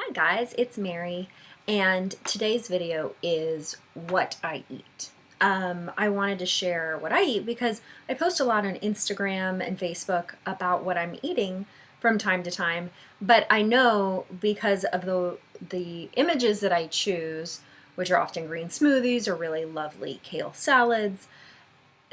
Hi guys, it's Mary, and today's video is what I eat. I wanted to share what I eat because I post a lot on Instagram and Facebook about what I'm eating from time to time, but I know because of the images that I choose, which are often green smoothies or really lovely kale salads,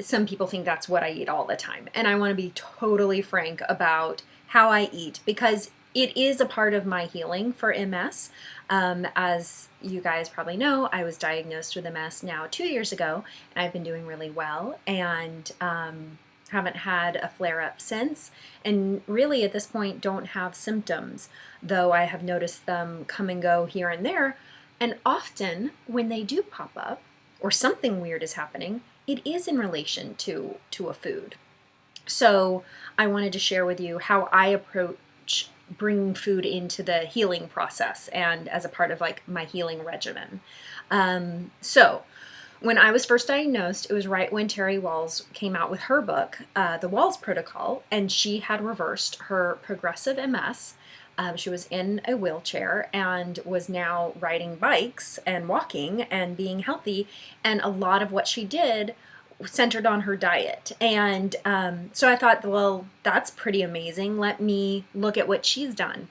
some people think that's what I eat all the time. And I want to be totally frank about how I eat because it is a part of my healing for MS. As you guys probably know, I was diagnosed with MS now 2 years ago, and I've been doing really well and haven't had a flare up since. And really, at this point, don't have symptoms, though I have noticed them come and go here and there. And often, when they do pop up or something weird is happening, it is in relation to a food. So I wanted to share with you how I approach bringing food into the healing process and as a part of like my healing regimen. So when I was first diagnosed, it was right when Terry Wahls came out with her book, The Wahls Protocol, and she had reversed her progressive MS. She was in a wheelchair and was now riding bikes and walking and being healthy. And a lot of what she did centered on her diet. And so I thought, well, that's pretty amazing. Let me look at what she's done.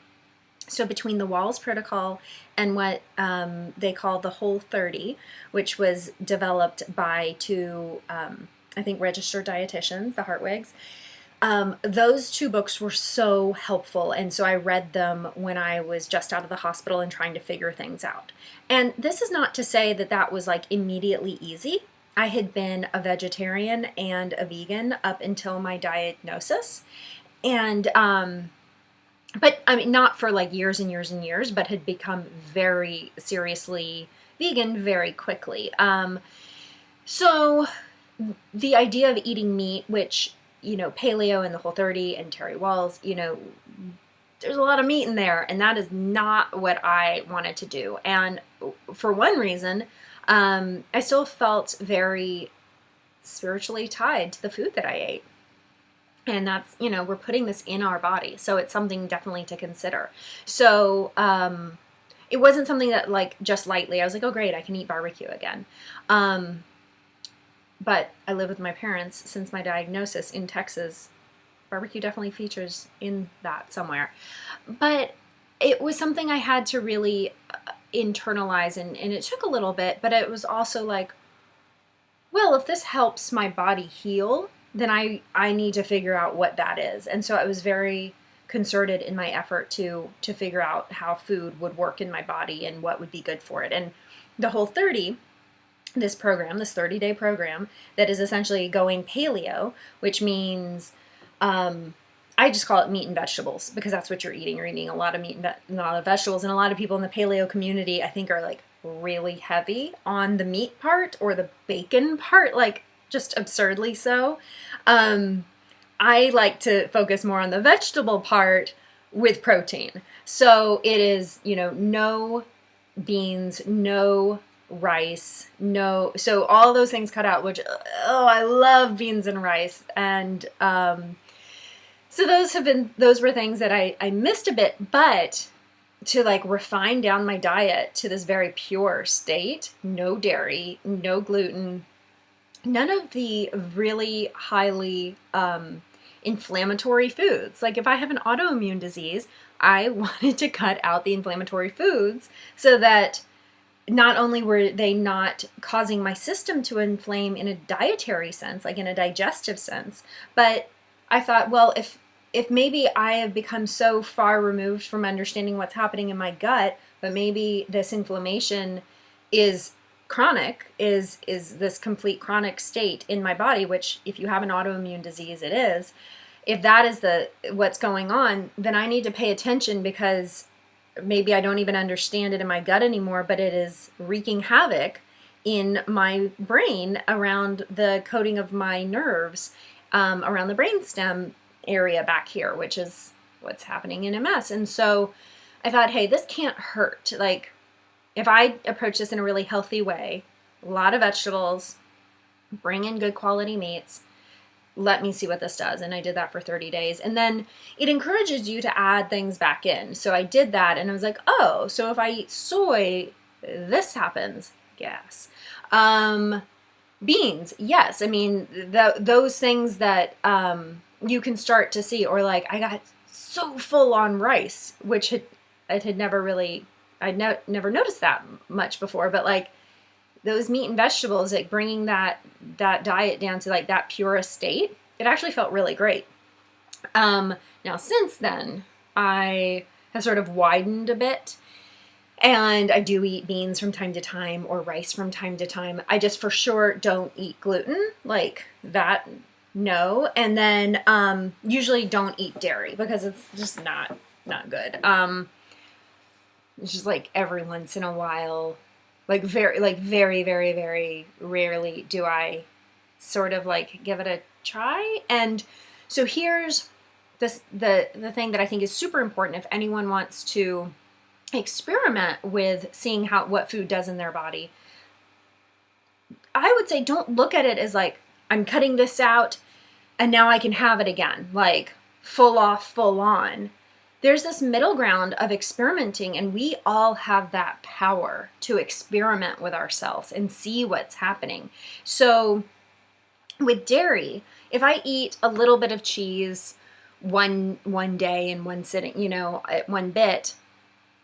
So between the Wahls Protocol and what they call the Whole 30, which was developed by two, I think, registered dietitians, the Hartwigs, those two books were so helpful, and so I read them when I was just out of the hospital and trying to figure things out. And this is not to say that that was like immediately easy. I had been a vegetarian and a vegan up until my diagnosis, and but I mean, not for like years and years and years, but had become very seriously vegan very quickly. So the idea of eating meat, which Paleo and the Whole30 and Terry Wahls, there's a lot of meat in there, and that is not what I wanted to do. And for one reason, I still felt very spiritually tied to the food that I ate. And that's, we're putting this in our body, so it's something definitely to consider. So it wasn't something that like just lightly, I was like, oh great, I can eat barbecue again. But I live with my parents since my diagnosis in Texas. Barbecue definitely features in that somewhere. But it was something I had to really internalize, and it took a little bit, but it was also like, well, if this helps my body heal, then I need to figure out what that is. And so I was very concerted in my effort to figure out how food would work in my body and what would be good for it. And the Whole30, this program, this 30-day program that is essentially going paleo, which means I just call it meat and vegetables because that's what you're eating. You're eating a lot of meat and a lot of vegetables, and a lot of people in the paleo community, I think, are like really heavy on the meat part or the bacon part, like just absurdly so. I like to focus more on the vegetable part with protein. So it is, no beans, no rice, no, so all those things cut out, which, oh, I love beans and rice. And so those were things that I missed a bit, but to like refine down my diet to this very pure state, no dairy, no gluten, none of the really highly inflammatory foods. Like if I have an autoimmune disease, I wanted to cut out the inflammatory foods so that not only were they not causing my system to inflame in a dietary sense, like in a digestive sense, but I thought, well, if maybe I have become so far removed from understanding what's happening in my gut, but maybe this inflammation is chronic, is this complete chronic state in my body, which if you have an autoimmune disease, it is. If that is what's going on, then I need to pay attention because maybe I don't even understand it in my gut anymore, but it is wreaking havoc in my brain around the coating of my nerves, around the brainstem area back here, which is what's happening in MS. And so I thought, hey, this can't hurt. Like if I approach this in a really healthy way, a lot of vegetables, bring in good quality meats, let me see what this does. And I did that for 30 days. And then it encourages you to add things back in. So I did that and I was like, oh, so if I eat soy, this happens. Yes. Beans. Yes. I mean, those things that you can start to see, or like I got so full on rice, which it had never really, I'd never noticed that much before, but like those meat and vegetables, like bringing that diet down to like that purest state, it actually felt really great. Now since then, I have sort of widened a bit, and I do eat beans from time to time or rice from time to time. I just for sure don't eat gluten, like that, no. And then usually don't eat dairy because it's just not good. It's just like every once in a while, like very, very rarely do I sort of like give it a try. And so here's this, the thing that I think is super important if anyone wants to experiment with seeing what food does in their body. I would say don't look at it as like, I'm cutting this out and now I can have it again, like full off, full on. There's this middle ground of experimenting, and we all have that power to experiment with ourselves and see what's happening. So with dairy, if I eat a little bit of cheese one day in one sitting, you know, at one bit,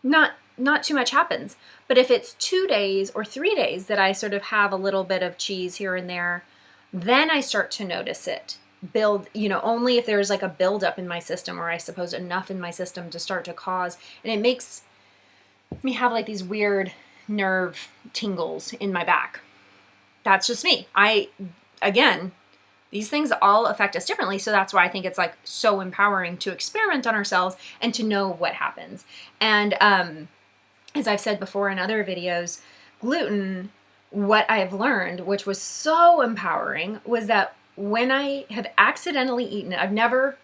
not too much happens. But if it's 2 days or 3 days that I sort of have a little bit of cheese here and there, then I start to notice it build, you know, only if there's like a buildup in my system, or I suppose enough in my system to start to cause, and it makes me have like these weird nerve tingles in my back. That's just me. Again, these things all affect us differently. So that's why I think it's like so empowering to experiment on ourselves and to know what happens. And as I've said before in other videos, gluten, what I've learned, which was so empowering, was that when I have accidentally eaten it, I've never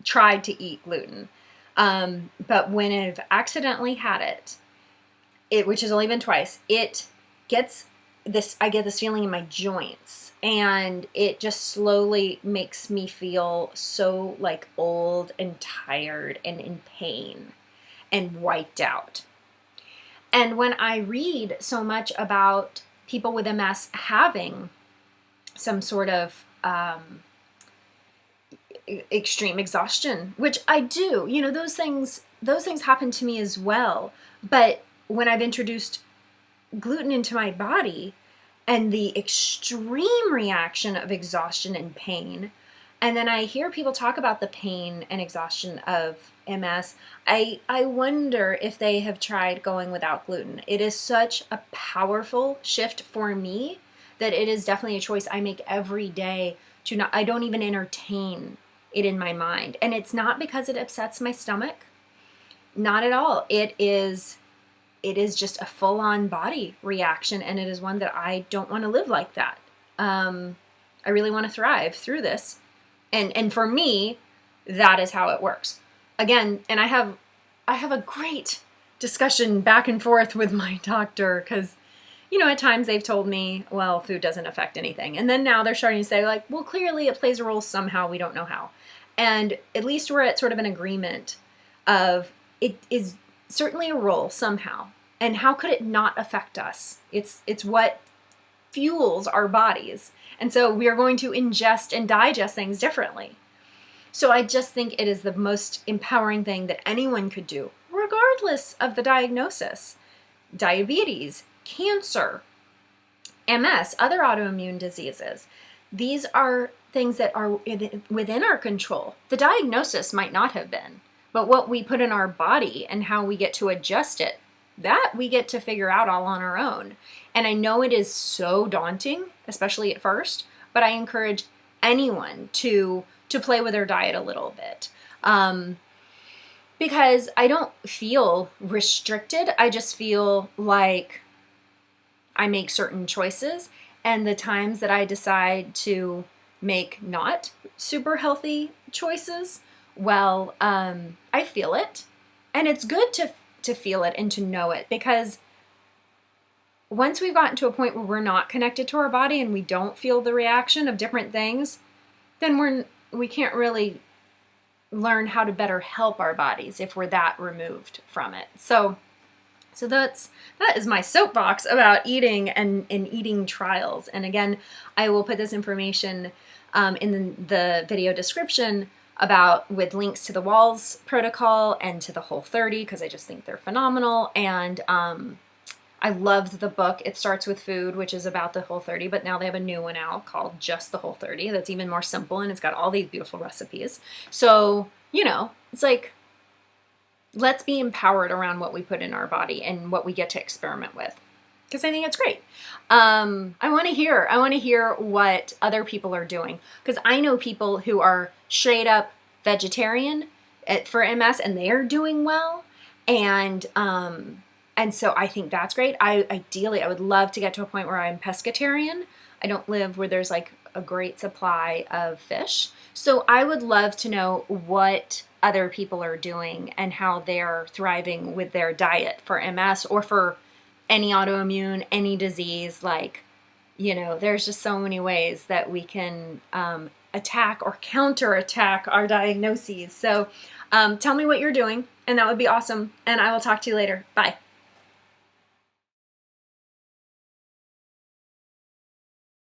tried to eat gluten, but when I've accidentally had it, which has only been twice, it gets this, I get this feeling in my joints, and it just slowly makes me feel so like old and tired and in pain and wiped out. And when I read so much about people with MS having some sort of extreme exhaustion, which I do, you know, those things happen to me as well. But when I've introduced gluten into my body and the extreme reaction of exhaustion and pain, and then I hear people talk about the pain and exhaustion of MS, I wonder if they have tried going without gluten. It is such a powerful shift for me that it is definitely a choice I make every day to not, I don't even entertain it in my mind. And it's not because it upsets my stomach. Not at all. It is just a full-on body reaction, and it is one that I don't want to live like that. I really want to thrive through this. And for me, that is how it works. Again, and I have a great discussion back and forth with my doctor, because you know, at times they've told me, well, food doesn't affect anything. And then now they're starting to say like, well, clearly it plays a role somehow. We don't know how. And at least we're at sort of an agreement of it is certainly a role somehow. And how could it not affect us? It's what fuels our bodies. And so we are going to ingest and digest things differently. So I just think it is the most empowering thing that anyone could do, regardless of the diagnosis. Diabetes, cancer, MS, other autoimmune diseases. These are things that are within our control. The diagnosis might not have been, but what we put in our body and how we get to adjust it, that we get to figure out all on our own. And I know it is so daunting, especially at first, but I encourage anyone to play with their diet a little bit. Because I don't feel restricted. I just feel like I make certain choices, and the times that I decide to make not super healthy choices, well, I feel it, and it's good to feel it and to know it, because once we've gotten to a point where we're not connected to our body and we don't feel the reaction of different things, then we can't really learn how to better help our bodies if we're that removed from it. So that is my soapbox about eating and eating trials. And again, I will put this information in the video description with links to the Walls protocol and to the Whole30, because I just think they're phenomenal. And I loved the book. It Starts with Food, which is about the Whole30, but now they have a new one out called Just the Whole30 that's even more simple, and it's got all these beautiful recipes. So, you know, it's like, let's be empowered around what we put in our body and what we get to experiment with, because I think it's great. I want to hear what other people are doing, because I know people who are straight up vegetarian for MS, and they are doing well. And so I think that's great. Ideally, I would love to get to a point where I'm pescatarian. I don't live where there's like a great supply of fish. So I would love to know what other people are doing and how they're thriving with their diet for MS or for any autoimmune, any disease. Like, you know, there's just so many ways that we can attack or counterattack our diagnoses. So tell me what you're doing, and that would be awesome. And I will talk to you later. Bye.